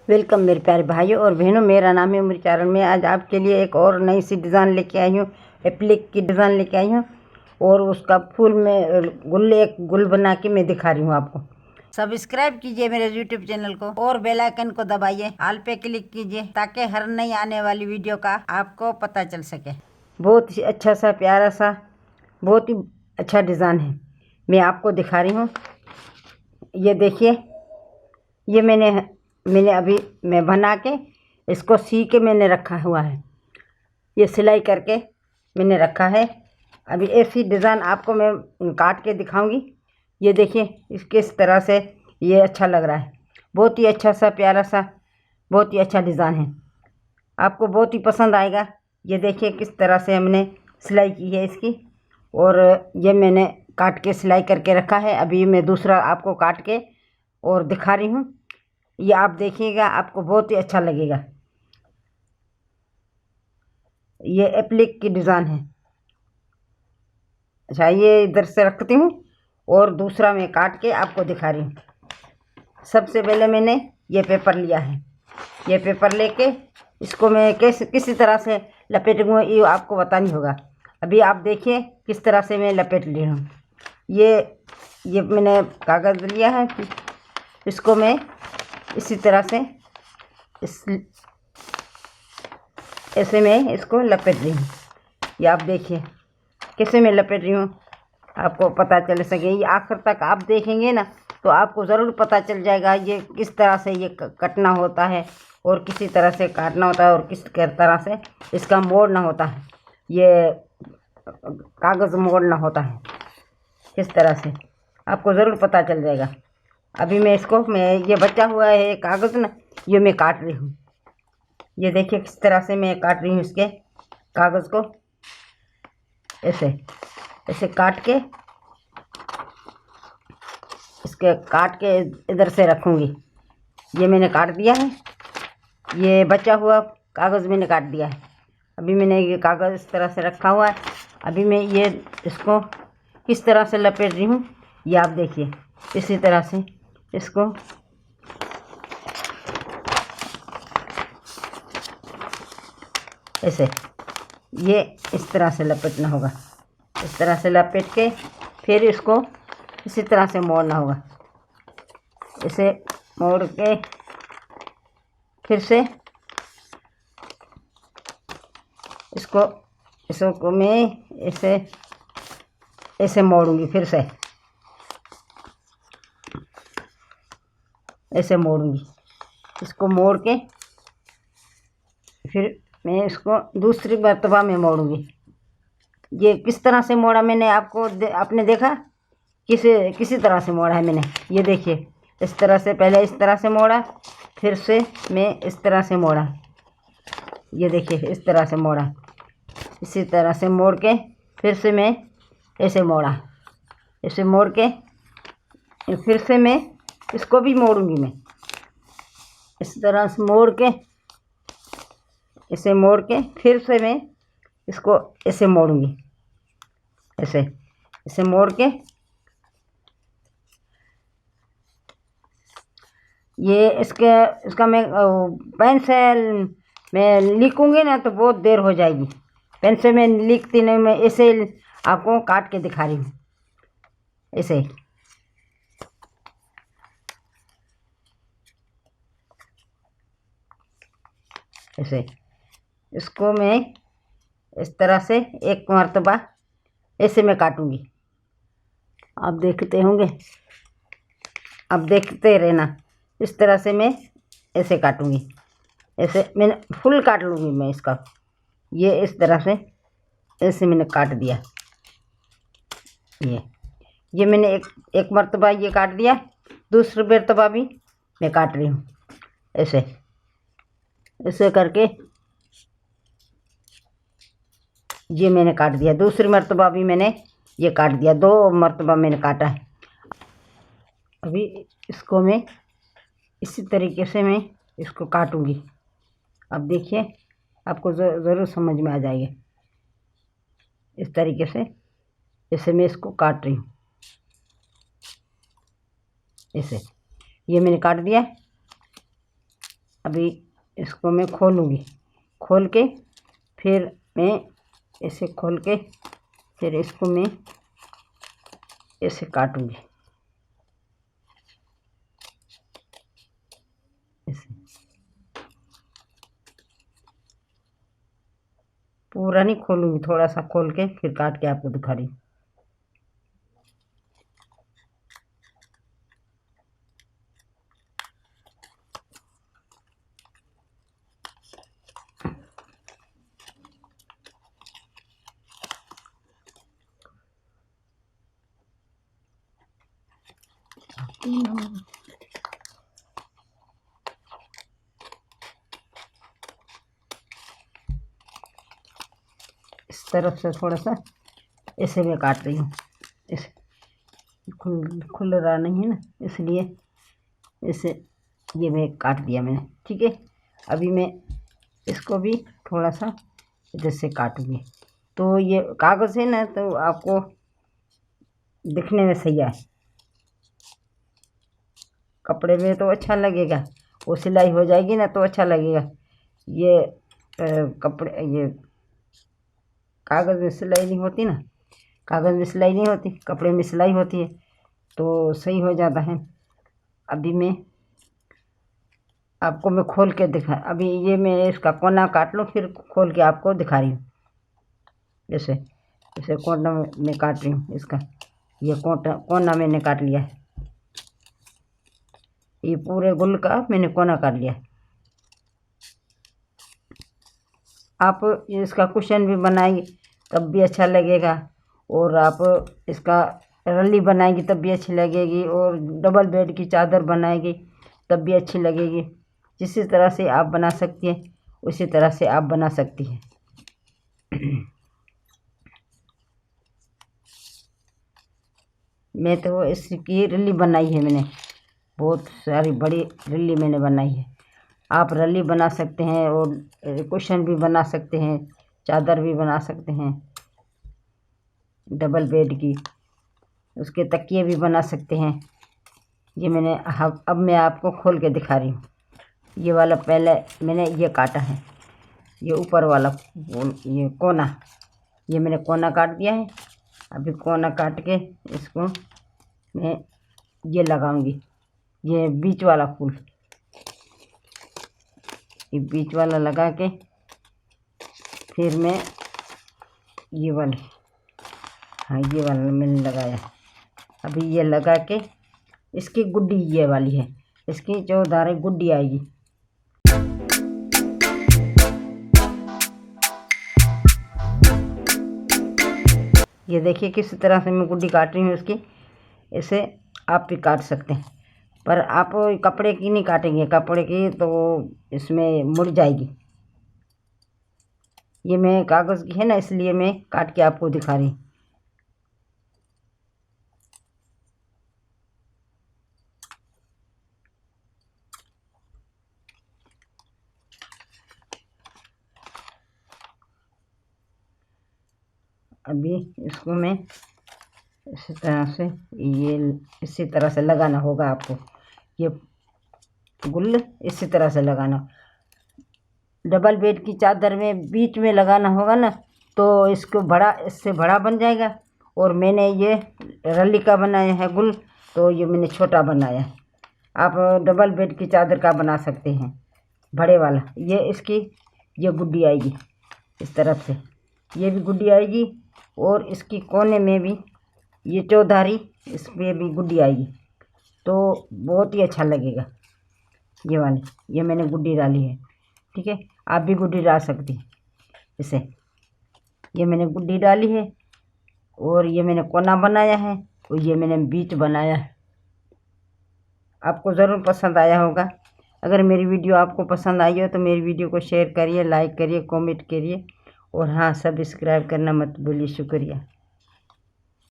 Welcome मेरे प्यारे भाइयों और बहनों, मेरा नाम है उमर चारण। मैं आज आपके लिए एक और नई सी डिज़ाइन लेके आई हूँ। एप्लिक की डिज़ाइन लेके आई हूँ और उसका फूल में एक गुल बना के मैं दिखा रही हूँ आपको। सब्सक्राइब कीजिए मेरे YouTube चैनल को और बेल आइकन को दबाइए, ऑल पे क्लिक कीजिए ताकि हर नई आने वाली वीडियो का आपको पता चल सके। बहुत ही अच्छा सा प्यारा सा बहुत ही अच्छा डिज़ाइन है, मैं आपको दिखा रही हूँ। ये देखिए, ये मैंने अभी मैं बना के इसको सी के मैंने रखा हुआ है। ये सिलाई करके मैंने रखा है। अभी ऐसी डिज़ाइन आपको मैं काट के दिखाऊंगी। ये देखिए इस किस तरह से ये अच्छा लग रहा है। बहुत ही अच्छा सा प्यारा सा बहुत ही अच्छा डिज़ाइन है, आपको बहुत ही पसंद आएगा। ये देखिए किस तरह से हमने सिलाई की है इसकी, और ये मैंने काट के सिलाई करके रखा है। अभी मैं दूसरा आपको काट के और दिखा रही हूँ। ये आप देखिएगा, आपको बहुत ही अच्छा लगेगा। ये एप्लिक की डिज़ाइन है। अच्छा, ये इधर से रखती हूँ और दूसरा मैं काट के आपको दिखा रही हूँ। सबसे पहले मैंने ये पेपर लिया है। ये पेपर लेके इसको मैं किसी तरह से लपेटूँगा, ये आपको बतानी होगा। अभी आप देखिए किस तरह से मैं लपेट ली हूँ। ये मैंने कागज़ लिया है, इसको मैं इसी तरह से ऐसे मैं इसको लपेट रही हूँ। ये आप देखिए कैसे मैं लपेट रही हूँ, आपको पता चल सके। ये आखिर तक आप देखेंगे ना तो आपको ज़रूर पता चल जाएगा ये किस तरह से ये कटना होता है और किसी तरह से काटना होता है और किस तरह से इसका मोड़ना होता है। ये कागज़ मोड़ना होता है किस तरह से, आपको ज़रूर पता चल जाएगा। अभी मैं ये बचा हुआ है कागज़ ना, ये मैं काट रही हूँ। ये देखिए किस तरह से मैं काट रही हूँ इसके कागज़ को। ऐसे ऐसे काट के इधर से रखूँगी। ये मैंने काट दिया है, ये बचा हुआ कागज़ मैंने काट दिया है। अभी मैंने ये कागज़ इस तरह से रखा हुआ है। अभी मैं ये इसको किस तरह से लपेट रही हूँ, ये आप देखिए। इसी तरह से इसको ऐसे ये इस तरह से लपेटना होगा। इस तरह से लपेट के फिर इसको इसी तरह से मोड़ना होगा। इसे मोड़ के फिर से इसको मैं ऐसे मोड़ूंगी। फिर से ऐसे मोड़ूंगी, इसको मोड़ के फिर मैं इसको दूसरी मर्तबा में मोड़ूंगी। ये किस तरह से मोड़ा मैंने आपने देखा किसी तरह से मोड़ा है मैंने। ये देखिए इस तरह से, पहले इस तरह से मोड़ा, फिर से मैं इस तरह से मोड़ा। ये देखिए इस तरह से मोड़ा, इसी तरह से मोड़ के फिर से मैं ऐसे मोड़ा। ऐसे मोड़ के फिर से मैं इसको भी मोड़ूंगी। मैं इस तरह से मोड़ के ऐसे मोड़ के फिर से मैं इसको ऐसे मोड़ूंगी। ऐसे मोड़ के ये इसका मैं पेन से मैं लिखूंगी ना तो बहुत देर हो जाएगी। पेन से मैं लिखती नहीं, मैं ऐसे आपको काट के दिखा रही हूँ। ऐसे ऐसे इसको मैं इस तरह से एक मर्तबा ऐसे मैं काटूंगी। आप देखते होंगे, आप देखते रहना। इस तरह से मैं ऐसे काटूंगी। ऐसे मैंने फुल काट लूँगी मैं इसका। ये इस तरह से ऐसे मैंने काट दिया। ये मैंने एक मर्तबा ये काट दिया, दूसरी मर्तबा भी मैं काट रही हूँ। ऐसे ऐसे करके ये मैंने काट दिया। दूसरी मर्तबा भी मैंने ये काट दिया। 2 मर्तबा मैंने काटा है। अभी इसको मैं इसी तरीके से मैं इसको काटूंगी। अब देखिए आपको ज़रूर समझ में आ जाएगा। इस तरीके से ऐसे मैं इसको काट रही हूँ। ऐसे ये मैंने काट दिया। अभी इसको मैं खोलूँगी, खोल के फिर मैं इसे खोल के फिर इसको मैं ऐसे काटूँगी, ऐसे पूरा नहीं खोलूँगी, थोड़ा सा खोल के फिर काट के आपको दिखा रही हूँ। इस तरफ से थोड़ा सा ऐसे मैं काट रही हूँ, ऐसे खुल रहा नहीं है ना, इसलिए ऐसे ये मैं काट दिया मैंने। ठीक है, अभी मैं इसको भी थोड़ा सा इधर से काटूँगी। तो ये कागज़ है ना, तो आपको दिखने में सही है, कपड़े में तो अच्छा लगेगा, वो सिलाई हो जाएगी ना तो अच्छा लगेगा। ये कपड़े, ये कागज़ में सिलाई नहीं होती ना, कागज़ में सिलाई नहीं होती, कपड़े में सिलाई होती है, तो सही हो जाता है। अभी मैं आपको मैं खोल के दिखा, अभी ये मैं इसका कोना काट लूँ फिर खोल के आपको दिखा रही हूँ। जैसे जैसे कोना में काट रही हूँ इसका, ये कोना मैंने काट लिया है, ये पूरे गुल का मैंने कोना काट लिया है। आप इसका कुशन भी बनाएंगे तब भी अच्छा लगेगा, और आप इसका रल्ली बनाएंगी तब भी अच्छी लगेगी, और डबल बेड की चादर बनाएंगी तब भी अच्छी लगेगी। जिस तरह से आप बना सकती हैं उसी तरह से आप बना सकती हैं। मैं तो इसकी रल्ली बनाई है, मैंने बहुत सारी बड़ी रल्ली मैंने बनाई है। आप रल्ली बना सकते हैं और कुशन भी बना सकते हैं, चादर भी बना सकते हैं डबल बेड की, उसके तकिए भी बना सकते हैं। ये मैंने अब मैं आपको खोल के दिखा रही हूँ। ये वाला पहले मैंने ये काटा है, ये ऊपर वाला ये कोना, ये मैंने कोना काट दिया है। अभी कोना काट के इसको मैं ये लगाऊंगी, ये बीच वाला फूल, ये बीच वाला लगा के फिर मैं ये वाला, हाँ ये वाला मैंने लगाया। अभी ये लगा के इसकी गुड्डी ये वाली है, इसकी जो धारे गुड्डी आएगी। ये देखिए किस तरह से मैं गुड्डी काट रही हूँ इसकी, इसे आप भी काट सकते हैं, पर आप कपड़े की नहीं काटेंगे, कपड़े की तो इसमें मुड़ जाएगी। ये मैं कागज़ की है ना, इसलिए मैं काट के आपको दिखा रही हूँ। अभी इसको मैं इसी तरह से, ये इसी तरह से लगाना होगा आपको, ये गुल इसी तरह से लगाना। डबल बेड की चादर में बीच में लगाना होगा ना, तो इसको बड़ा, इससे बड़ा बन जाएगा। और मैंने ये रल्ली का बनाया है गुल, तो ये मैंने छोटा बनाया है। आप डबल बेड की चादर का बना सकते हैं बड़े वाला। ये इसकी ये गुड्डी आएगी इस तरफ से, ये भी गुड्डी आएगी, और इसकी कोने में भी ये चौधारी, इसमें भी गुड्डी आएगी, तो बहुत ही अच्छा लगेगा। ये वाली ये मैंने गुड्डी डाली है, ठीक है, आप भी गुड्डी डाल सकती हैं इसे। ये मैंने गुड्डी डाली है, और ये मैंने कोना बनाया है, और ये मैंने बीच बनाया है। आपको ज़रूर पसंद आया होगा। अगर मेरी वीडियो आपको पसंद आई हो तो मेरी वीडियो को शेयर करिए, लाइक करिए, कमेंट करिए, और हाँ, सब्सक्राइब करना मत भूलिए। शुक्रिया।